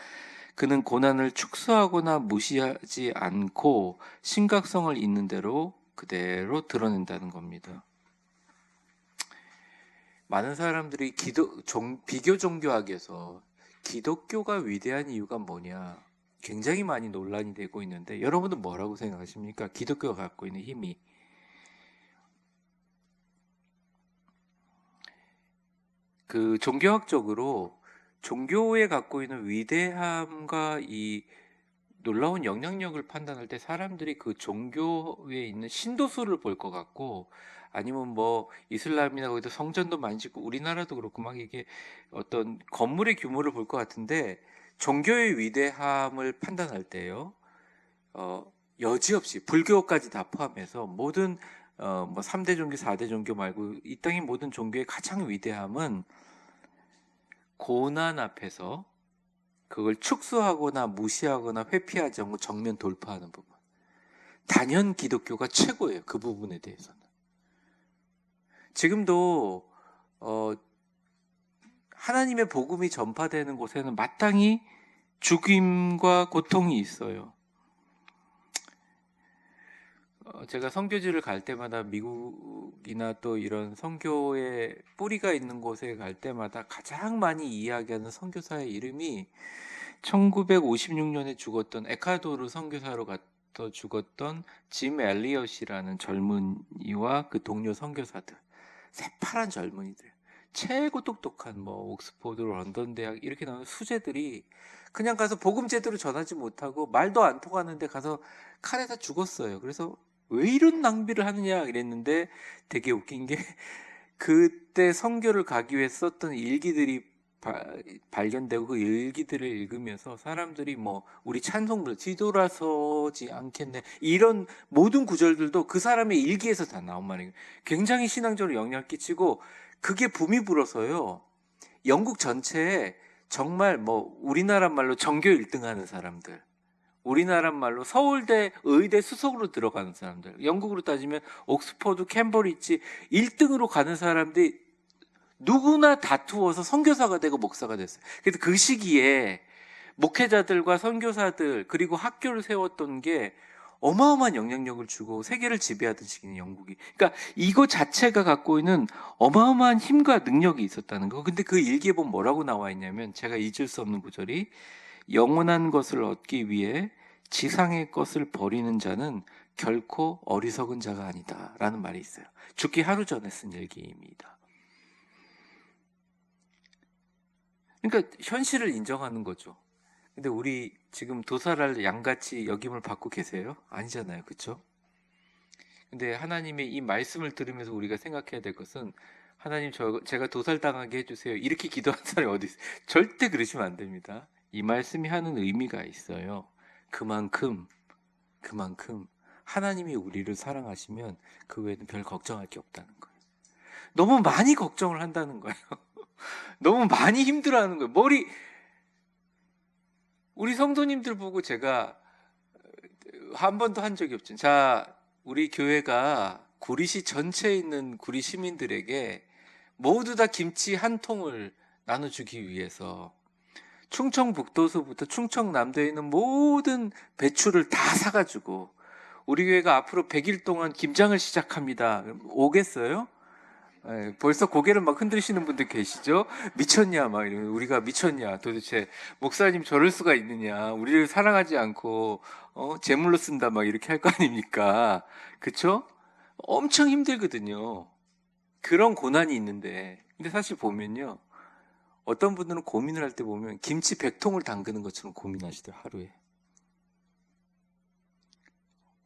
그는 고난을 축소하거나 무시하지 않고 심각성을 있는 대로 그대로 드러낸다는 겁니다. 많은 사람들이 비교 종교학에서 기독교가 위대한 이유가 뭐냐 굉장히 많이 논란이 되고 있는데, 여러분은 뭐라고 생각하십니까? 기독교가 갖고 있는 힘이. 그 종교학적으로 종교에 갖고 있는 위대함과 이 놀라운 영향력을 판단할 때 사람들이 그 종교에 있는 신도수를 볼 것 같고, 아니면 뭐 이슬람이나 거기도 성전도 많이 짓고 우리나라도 그렇고 막 이게 어떤 건물의 규모를 볼 것 같은데, 종교의 위대함을 판단할 때요, 여지없이 불교까지 다 포함해서 모든 뭐 3대 종교, 4대 종교 말고 이 땅의 모든 종교의 가장 위대함은 고난 앞에서 그걸 축소하거나 무시하거나 회피하지 않고 정면 돌파하는 부분. 단연 기독교가 최고예요. 그 부분에 대해서는. 지금도 하나님의 복음이 전파되는 곳에는 마땅히 죽임과 고통이 있어요. 제가 선교지를 갈 때마다 미국이나 또 이런 선교의 뿌리가 있는 곳에 갈 때마다 가장 많이 이야기하는 선교사의 이름이 1956년에 죽었던 에콰도르 선교사로 갔다 죽었던 짐 엘리엇이라는 젊은이와 그 동료 선교사들, 새파란 젊은이들, 최고 똑똑한 뭐 옥스포드, 런던 대학 이렇게 나오는 수재들이 그냥 가서 복음 제대로 전하지 못하고 말도 안 통하는데 가서 칼에다 죽었어요. 그래서 왜 이런 낭비를 하느냐 이랬는데, 되게 웃긴 게 그때 선교를 가기 위해 썼던 일기들이 발견되고, 그 일기들을 읽으면서 사람들이 뭐 우리 찬송들 뒤돌아서지 않겠네 이런 모든 구절들도 그 사람의 일기에서 다 나온 말이에요. 굉장히 신앙적으로 영향을 끼치고, 그게 붐이 불어서요 영국 전체에 정말 뭐 우리나라 말로 전교 1등 하는 사람들, 우리나라 말로 서울대 의대 수석으로 들어가는 사람들, 영국으로 따지면 옥스퍼드, 캠브리지 1등으로 가는 사람들이 누구나 다투어서 선교사가 되고 목사가 됐어요. 그래서 그 시기에 목회자들과 선교사들 그리고 학교를 세웠던 게 어마어마한 영향력을 주고 세계를 지배하던 시기는 영국이. 그러니까 이거 자체가 갖고 있는 어마어마한 힘과 능력이 있었다는 거. 근데 그 일기에 보면 뭐라고 나와 있냐면, 제가 잊을 수 없는 구절이, 영원한 것을 얻기 위해 지상의 것을 버리는 자는 결코 어리석은 자가 아니다 라는 말이 있어요. 죽기 하루 전에 쓴 일기입니다. 그러니까 현실을 인정하는 거죠. 근데 우리 지금 도살할 양같이 여김을 받고 계세요? 아니잖아요. 그렇죠? 근데 하나님의 이 말씀을 들으면서 우리가 생각해야 될 것은, 하나님 제가 도살당하게 해주세요 이렇게 기도하는 사람이 어디 있어요? 절대 그러시면 안 됩니다. 이 말씀이 하는 의미가 있어요. 그만큼 하나님이 우리를 사랑하시면 그 외에는 별 걱정할 게 없다는 거예요. 너무 많이 걱정을 한다는 거예요. 너무 많이 힘들어하는 거예요. 우리 성도님들 보고 제가 한 번도 한 적이 없죠. 자, 우리 교회가 구리시 전체에 있는 구리 시민들에게 모두 다 김치 한 통을 나눠주기 위해서 충청북도서부터 충청남도에 있는 모든 배추를 다 사가지고 우리 교회가 앞으로 100일 동안 김장을 시작합니다. 오겠어요? 벌써 고개를 막 흔드시는 분들 계시죠? 미쳤냐 막 이러면, 우리가 미쳤냐 도대체, 목사님 저럴 수가 있느냐, 우리를 사랑하지 않고 제물로 쓴다 막 이렇게 할 거 아닙니까? 그쵸? 엄청 힘들거든요. 그런 고난이 있는데, 근데 사실 보면요, 어떤 분들은 고민을 할 때 보면 김치 100통을 담그는 것처럼 고민하시더라고요. 하루에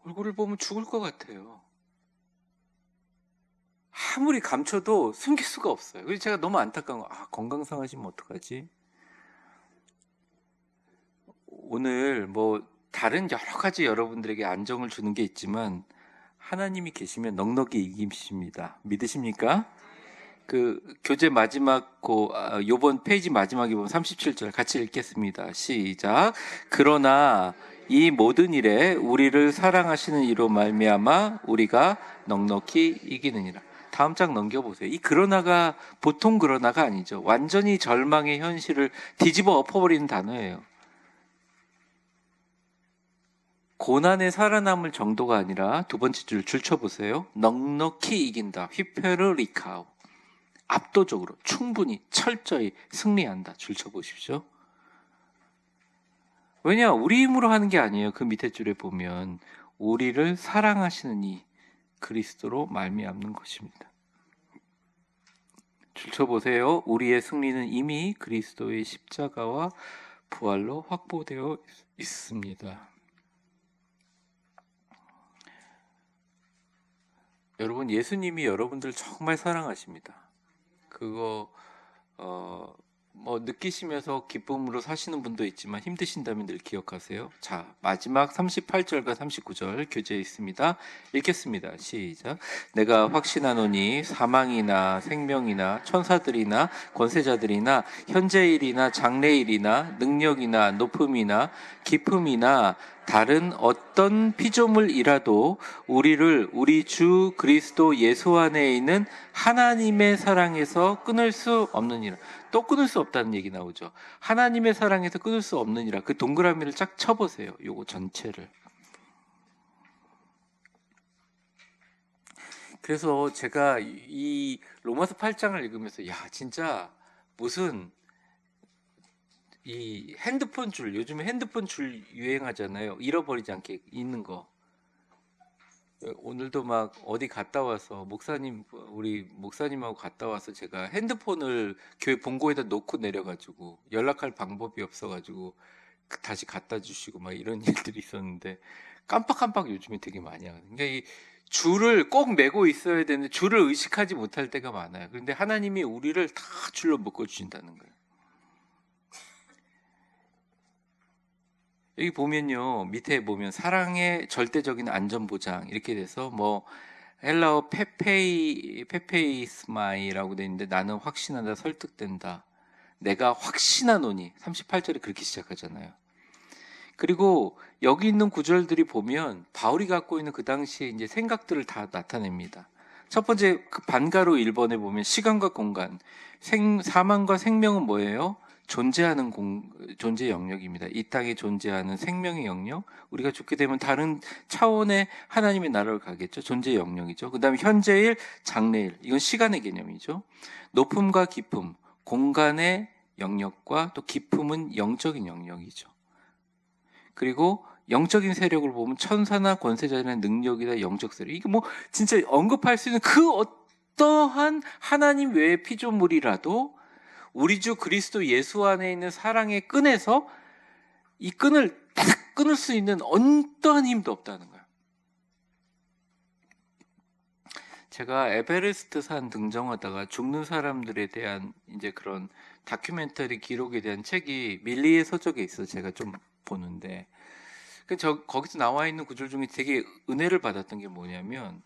얼굴을 보면 죽을 것 같아요. 아무리 감춰도 숨길 수가 없어요. 그래서 제가 너무 안타까운 거, 건강 상하시면 어떡하지? 오늘 뭐 다른 여러 가지 여러분들에게 안정을 주는 게 있지만, 하나님이 계시면 넉넉히 이기십니다. 믿으십니까? 그 교재 마지막 요번 페이지 마지막에 보면 37절 같이 읽겠습니다. 시작. 그러나 이 모든 일에 우리를 사랑하시는 이로 말미암아 우리가 넉넉히 이기느니라. 다음 장 넘겨보세요. 이 그러나가 보통 그러나가 아니죠. 완전히 절망의 현실을 뒤집어 엎어버리는 단어예요. 고난에 살아남을 정도가 아니라 두 번째 줄 쳐보세요. 넉넉히 이긴다. 휘페르리카오. 압도적으로 충분히 철저히 승리한다. 줄 쳐보십시오. 왜냐? 우리 힘으로 하는 게 아니에요. 그 밑에 줄에 보면 우리를 사랑하시는 이 그리스도로 말미암는 것입니다. 줄 쳐보세요. 우리의 승리는 이미 그리스도의 십자가와 부활로 확보되어 있습니다. 여러분, 예수님이 여러분들 정말 사랑하십니다. 그거 뭐 느끼시면서 기쁨으로 사시는 분도 있지만 힘드신다면 늘 기억하세요. 자, 마지막 38절과 39절 교재에 있습니다. 읽겠습니다. 시작. 내가 확신하노니 사망이나 생명이나 천사들이나 권세자들이나 현재일이나 장래일이나 능력이나 높음이나 깊음이나 다른 어떤 피조물이라도 우리를 우리 주 그리스도 예수 안에 있는 하나님의 사랑에서 끊을 수 없느니라. 또 끊을 수 없다는 얘기 나오죠. 하나님의 사랑에서 끊을 수 없느니라. 그 동그라미를 쫙 쳐보세요. 요거 전체를. 그래서 제가 이 로마서 8장을 읽으면서 야, 진짜 무슨 이 핸드폰 줄, 요즘에 핸드폰 줄 유행하잖아요. 잃어버리지 않게 있는 거. 오늘도 막 어디 갔다 와서 우리 목사님하고 갔다 와서 제가 핸드폰을 교회 본고에다 놓고 내려가지고 연락할 방법이 없어가지고 다시 갖다 주시고 막 이런 일들이 있었는데 깜빡깜빡 요즘에 되게 많이 하거든요. 그러니까 이 줄을 꼭 메고 있어야 되는데 줄을 의식하지 못할 때가 많아요. 그런데 하나님이 우리를 다 줄로 묶어 주신다는 거예요. 여기 보면요, 밑에 보면 사랑의 절대적인 안전보장 이렇게 돼서 뭐 헬라어 페페이스마이라고 돼 있는데 나는 확신한다, 설득된다. 내가 확신하노니 38절에 그렇게 시작하잖아요. 그리고 여기 있는 구절들이 보면 바울이 갖고 있는 그 당시에 이제 생각들을 다 나타냅니다. 첫 번째 그 반가로 1번에 보면 시간과 공간, 사망과 생명은 뭐예요? 존재하는 존재 영역입니다. 이 땅에 존재하는 생명의 영역, 우리가 죽게 되면 다른 차원의 하나님의 나라로 가겠죠. 존재 영역이죠. 그 다음에 현재일, 장래일, 이건 시간의 개념이죠. 높음과 깊음, 공간의 영역과 또 깊음은 영적인 영역이죠. 그리고 영적인 세력을 보면 천사나 권세자나 능력이나 영적 세력, 이게 뭐 진짜 언급할 수 있는 그 어떠한 하나님 외의 피조물이라도 우리 주 그리스도 예수 안에 있는 사랑의 끈에서 이 끈을 딱 끊을 수 있는 어떠한 힘도 없다는 거예요. 제가 에베레스트 산 등정하다가 죽는 사람들에 대한 이제 그런 다큐멘터리 기록에 대한 책이 밀리의 서적에 있어 제가 좀 보는데 거기서 나와 있는 구절 중에 되게 은혜를 받았던 게 뭐냐면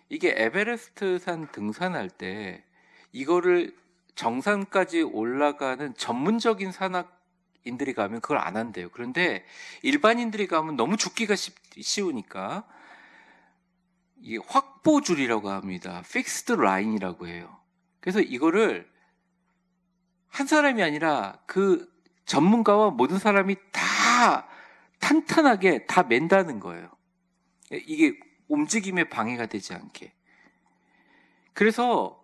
이게 에베레스트 산 등산할 때 이거를 정상까지 올라가는 전문적인 산악인들이 가면 그걸 안 한대요. 그런데 일반인들이 가면 너무 죽기가 쉬우니까 이게 확보줄이라고 합니다. 픽스드 라인이라고 해요. 그래서 이거를 한 사람이 아니라 그 전문가와 모든 사람이 다 탄탄하게 다 맨다는 거예요. 이게 움직임에 방해가 되지 않게. 그래서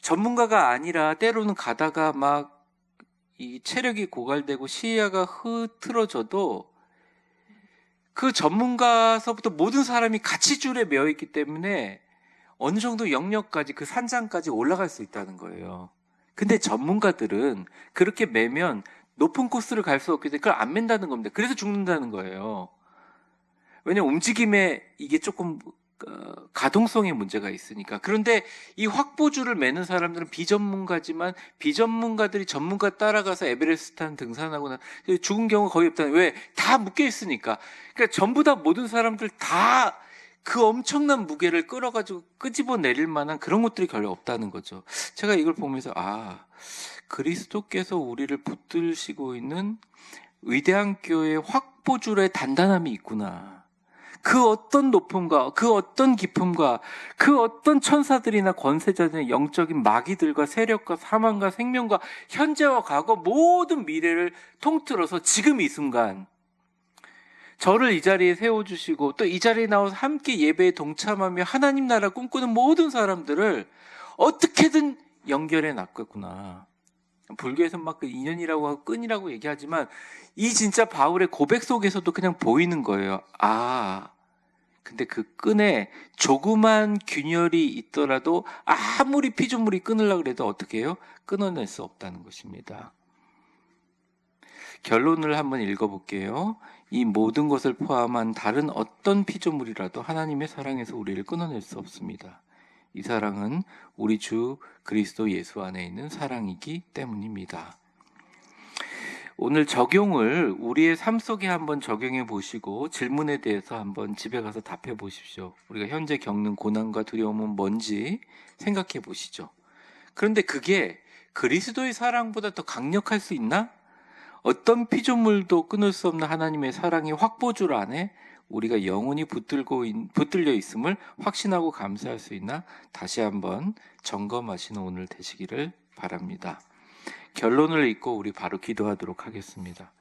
전문가가 아니라 때로는 가다가 막 이 체력이 고갈되고 시야가 흐트러져도 그 전문가서부터 모든 사람이 같이 줄에 매여 있기 때문에 어느 정도 영역까지 그 산장까지 올라갈 수 있다는 거예요. 근데 전문가들은 그렇게 매면 높은 코스를 갈 수 없기 때문에 그걸 안 맨다는 겁니다. 그래서 죽는다는 거예요. 왜냐면 움직임에 이게 조금 가동성에 문제가 있으니까. 그런데 이 확보줄을 매는 사람들은 비전문가지만 비전문가들이 전문가 따라가서 에베레스트 등산하거나 죽은 경우가 거의 없다는. 왜? 다 묶여 있으니까. 그러니까 전부 다 모든 사람들 다 그 엄청난 무게를 끌어가지고 끄집어 내릴 만한 그런 것들이 별로 없다는 거죠. 제가 이걸 보면서 그리스도께서 우리를 붙들시고 있는 위대한 교회의 확보줄의 단단함이 있구나. 그 어떤 높음과 그 어떤 깊음과 그 어떤 천사들이나 권세자들의 영적인 마귀들과 세력과 사망과 생명과 현재와 과거 모든 미래를 통틀어서 지금 이 순간 저를 이 자리에 세워주시고 또 이 자리에 나와서 함께 예배에 동참하며 하나님 나라 꿈꾸는 모든 사람들을 어떻게든 연결해 놨겠구나. 불교에서 막 그 인연이라고 하고 끈이라고 얘기하지만 이 진짜 바울의 고백 속에서도 그냥 보이는 거예요. 근데 그 끈에 조그만 균열이 있더라도 아무리 피조물이 끊으려고 해도 어떻게 해요? 끊어낼 수 없다는 것입니다. 결론을 한번 읽어볼게요. 이 모든 것을 포함한 다른 어떤 피조물이라도 하나님의 사랑에서 우리를 끊어낼 수 없습니다. 이 사랑은 우리 주 그리스도 예수 안에 있는 사랑이기 때문입니다. 오늘 적용을 우리의 삶 속에 한번 적용해 보시고 질문에 대해서 한번 집에 가서 답해 보십시오. 우리가 현재 겪는 고난과 두려움은 뭔지 생각해 보시죠. 그런데 그게 그리스도의 사랑보다 더 강력할 수 있나? 어떤 피조물도 끊을 수 없는 하나님의 사랑의 확보줄 안에 우리가 영원히 붙들려 있음을 확신하고 감사할 수 있나? 다시 한번 점검하시는 오늘 되시기를 바랍니다. 결론을 읽고 우리 바로 기도하도록 하겠습니다.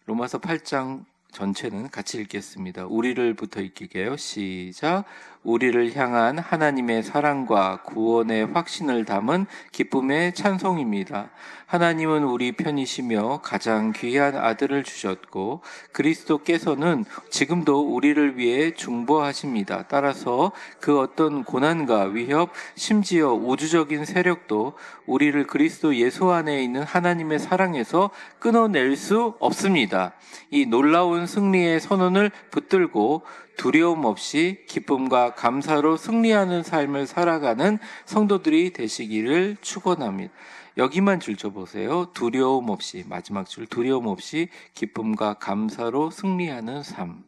로마서 8장 전체는 같이 읽겠습니다. 우리를부터 읽게요. 시작. 우리를 향한 하나님의 사랑과 구원의 확신을 담은 기쁨의 찬송입니다. 하나님은 우리 편이시며 가장 귀한 아들을 주셨고 그리스도께서는 지금도 우리를 위해 중보하십니다. 따라서 그 어떤 고난과 위협, 심지어 우주적인 세력도 우리를 그리스도 예수 안에 있는 하나님의 사랑에서 끊어낼 수 없습니다. 이 놀라운 승리의 선언을 붙들고 두려움 없이 기쁨과 감사로 승리하는 삶을 살아가는 성도들이 되시기를 축원합니다. 여기만 줄 쳐보세요. 두려움 없이, 마지막 줄, 두려움 없이 기쁨과 감사로 승리하는 삶.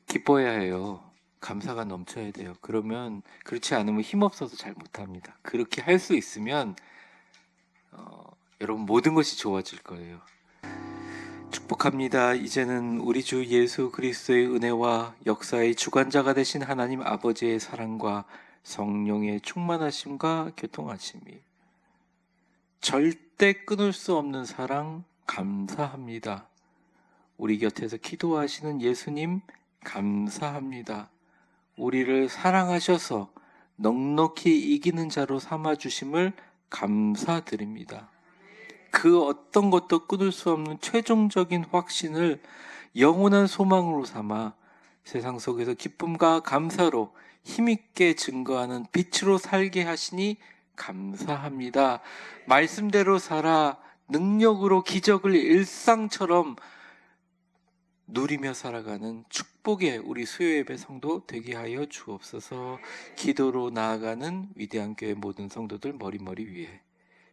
기뻐야 해요. 감사가 넘쳐야 돼요. 그러면 그렇지 않으면 힘없어서 잘 못합니다. 그렇게 할 수 있으면 여러분 모든 것이 좋아질 거예요. 축복합니다. 이제는 우리 주 예수 그리스도의 은혜와 역사의 주관자가 되신 하나님 아버지의 사랑과 성령의 충만하심과 교통하심이 절대 끊을 수 없는 사랑 감사합니다. 우리 곁에서 기도하시는 예수님 감사합니다. 우리를 사랑하셔서 넉넉히 이기는 자로 삼아주심을 감사드립니다. 그 어떤 것도 끊을 수 없는 최종적인 확신을 영원한 소망으로 삼아 세상 속에서 기쁨과 감사로 힘있게 증거하는 빛으로 살게 하시니 감사합니다. 말씀대로 살아 능력으로 기적을 일상처럼 누리며 살아가는 축복의 우리 수요예배 성도 되게 하여 주옵소서. 기도로 나아가는 위대한 교회 모든 성도들 머리머리 위에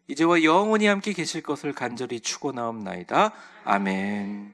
이제와 영원히 함께 계실 것을 간절히 축원하옵나이다. 아멘.